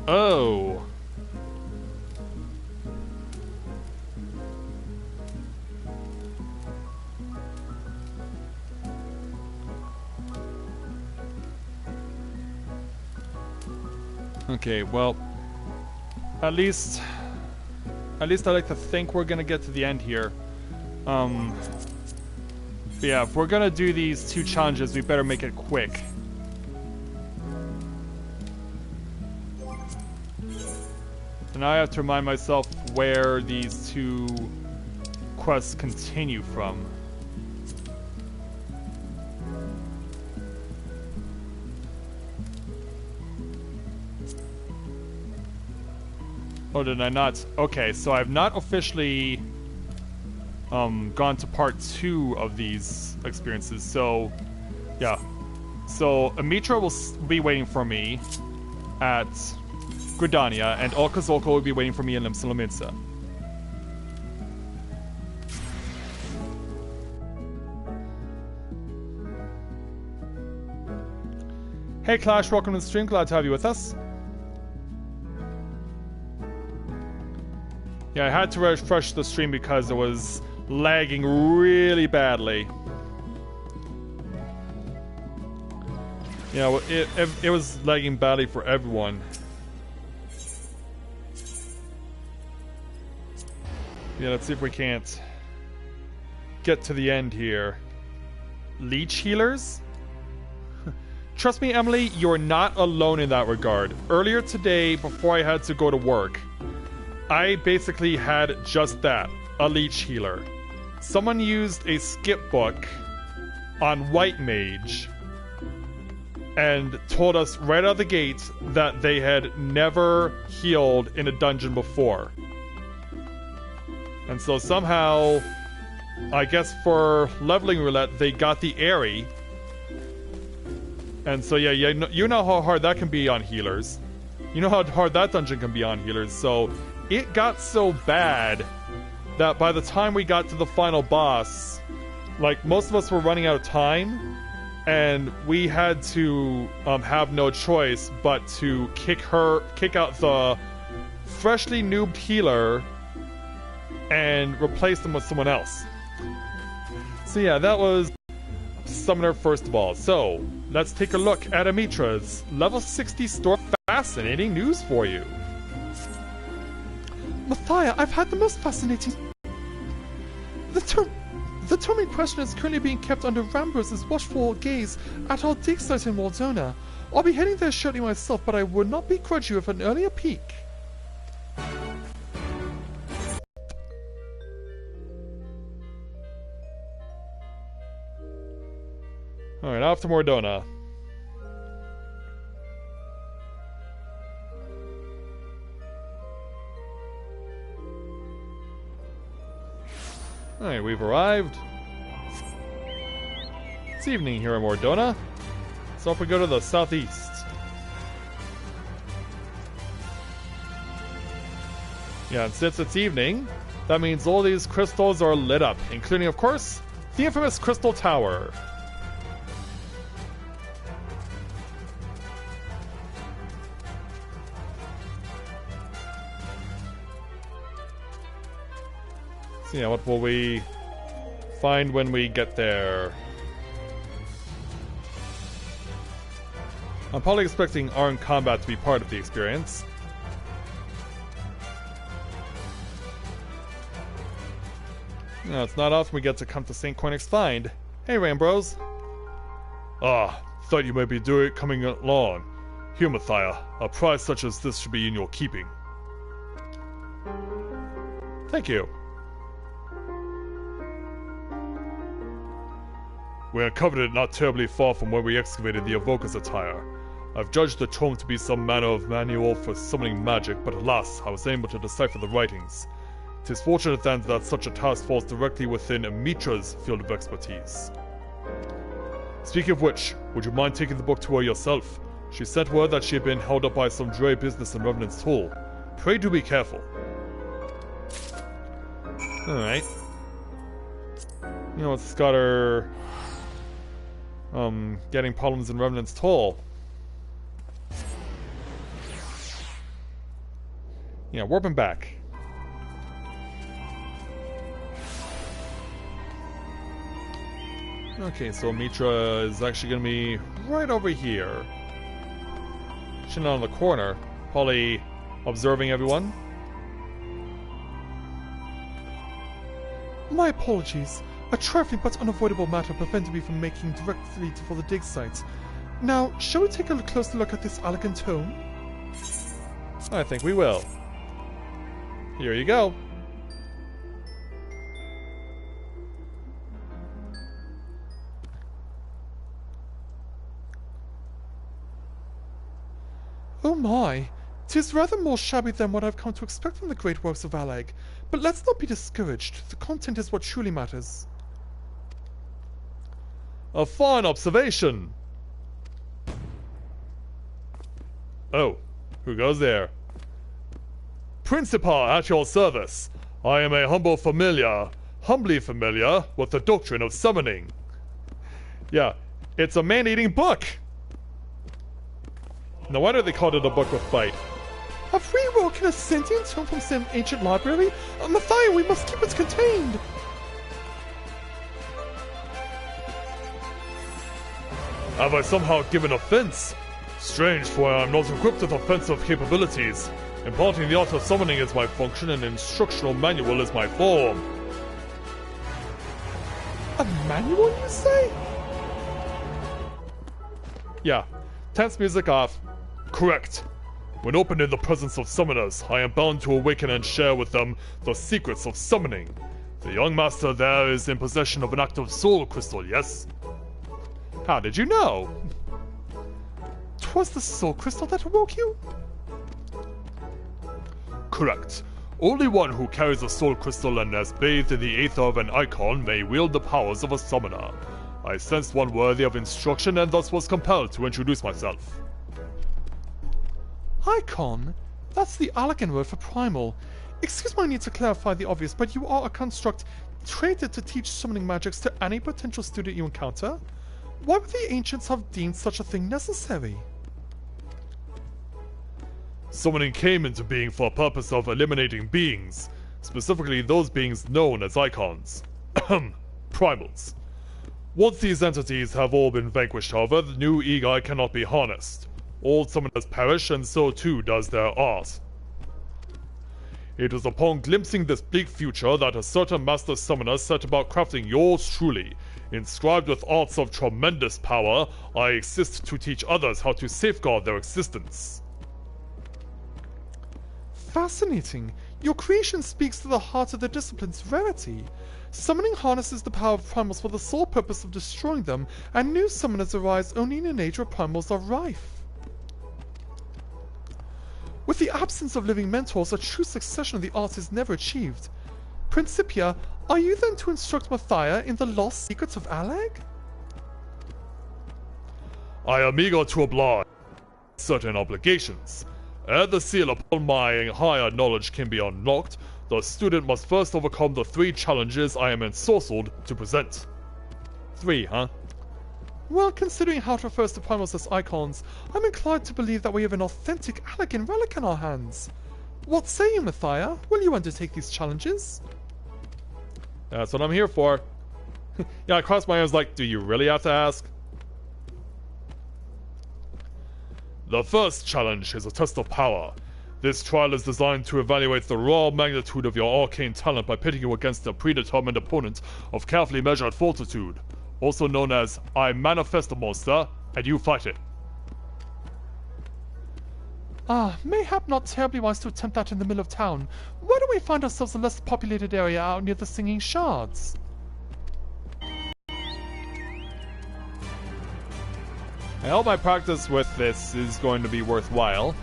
Oh. Okay, well, at least I like to think we're gonna get to the end here. But yeah, if we're gonna do these 2 challenges, we better make it quick. And now I have to remind myself where these 2 quests continue from. Oh, did I not? Okay, so I've not officially gone to part 2 of these experiences, so yeah. So Amitra will be waiting for me at Gridania, and Olkazolka will be waiting for me in Limsa Lominsa. Hey Clash, welcome to the stream, glad to have you with us. Yeah, I had to refresh the stream because it was lagging really badly. You know, it was lagging badly for everyone. Yeah, let's see if we can't get to the end here. Leech healers? Trust me, Emily, you're not alone in that regard. Earlier today, before I had to go to work, I basically had just that, a leech healer. Someone used a skip book on White Mage and told us right out of the gate that they had never healed in a dungeon before. And so somehow, I guess for leveling roulette, they got the Airy. And so yeah, you know how hard that can be on healers. You know how hard that dungeon can be on healers, so it got so bad that by the time we got to the final boss, like, most of us were running out of time, and we had to have no choice but to kick out the freshly noobed healer and replace them with someone else. So yeah, that was Summoner first of all. So, let's take a look at Amitra's level 60 store. Fascinating news for you. Matthia, I've had the most fascinating... The tomb in question is currently being kept under Rambrose's watchful gaze at our dig site in Waldona. I'll be heading there shortly myself, but I would not begrudge you of an earlier peek. Alright, off to Mordona. Alright, we've arrived. It's evening here in Mordona, so if we go to the southeast. Yeah, and since it's evening, that means all these crystals are lit up, including, of course, the infamous Crystal Tower. So yeah, what will we find when we get there? I'm probably expecting armed combat to be part of the experience. No, it's not often we get to come to St. Cornic's Find. Hey, Rambros. Ah, thought you might be coming along. Here, Matthia, a prize such as this should be in your keeping. Thank you. We uncovered it not terribly far from where we excavated the Evoker's attire. I've judged the tome to be some manner of manual for summoning magic, but alas, I was able to decipher the writings. It is fortunate then that such a task falls directly within Amitra's field of expertise. Speaking of which, would you mind taking the book to her yourself? She sent word that she had been held up by some dray business in Revenant's Toll. Pray do be careful. Alright. You know, it's got her... getting problems in Revenant's Toll. Yeah, warping back. Okay, so Mitra is actually going to be right over here. She's on the corner, probably observing everyone. My apologies. A trifling but unavoidable matter prevented me from making directly for the dig site. Now, shall we take a closer look at this elegant tome? I think we will. Here you go. Oh my, 'tis rather more shabby than what I've come to expect from the great works of Alag. But let's not be discouraged. The content is what truly matters. A fine observation! Oh, who goes there? Principal at your service. I am a humbly familiar with the doctrine of summoning. Yeah, it's a man-eating book! No wonder they called it a book with fight. A free walk in a sentient tome from some ancient library? Matthia, we must keep it contained! Have I somehow given offense? Strange, for I am not equipped with offensive capabilities. Imparting the art of summoning is my function, and instructional manual is my form. A manual, you say? Yeah. Tense music off. Correct. When opened in the presence of summoners, I am bound to awaken and share with them the secrets of summoning. The young master there is in possession of an active soul crystal, yes? How did you know? 'Twas the soul crystal that awoke you? Correct. Only one who carries a soul crystal and has bathed in the aether of an icon may wield the powers of a summoner. I sensed one worthy of instruction and thus was compelled to introduce myself. Icon? That's the Alagan word for primal. Excuse my need to clarify the obvious, but you are a construct traded to teach summoning magics to any potential student you encounter? Why would the ancients have deemed such a thing necessary? Summoning came into being for a purpose of eliminating beings, specifically those beings known as icons. Primals. Once these entities have all been vanquished, however, the new Egi cannot be harnessed. Old summoners perish, and so too does their art. It was upon glimpsing this bleak future that a certain master summoner set about crafting yours truly. Inscribed with arts of tremendous power, I exist to teach others how to safeguard their existence. Fascinating. Your creation speaks to the heart of the discipline's rarity. Summoning harnesses the power of primals for the sole purpose of destroying them, and new summoners arise only in an age where primals are rife. With the absence of living mentors, a true succession of the arts is never achieved. Principia, are you then to instruct Matthia in the lost secrets of Alag? I am eager to oblige certain obligations. Ere the seal upon my higher knowledge can be unlocked, the student must first overcome the 3 challenges I am ensorcelled to present. 3, huh? Well, considering how it refers to primals as icons, I'm inclined to believe that we have an authentic Alagan relic in our hands. What say you, Matthia? Will you undertake these challenges? That's what I'm here for. Yeah, I crossed my arms like, do you really have to ask? The first challenge is a test of power. This trial is designed to evaluate the raw magnitude of your arcane talent by pitting you against a predetermined opponent of carefully measured fortitude, also known as I manifest a monster, and you fight it. Mayhap not terribly wise to attempt that in the middle of town. Why don't we find ourselves a less populated area out near the Singing Shards? I hope my practice with this is going to be worthwhile.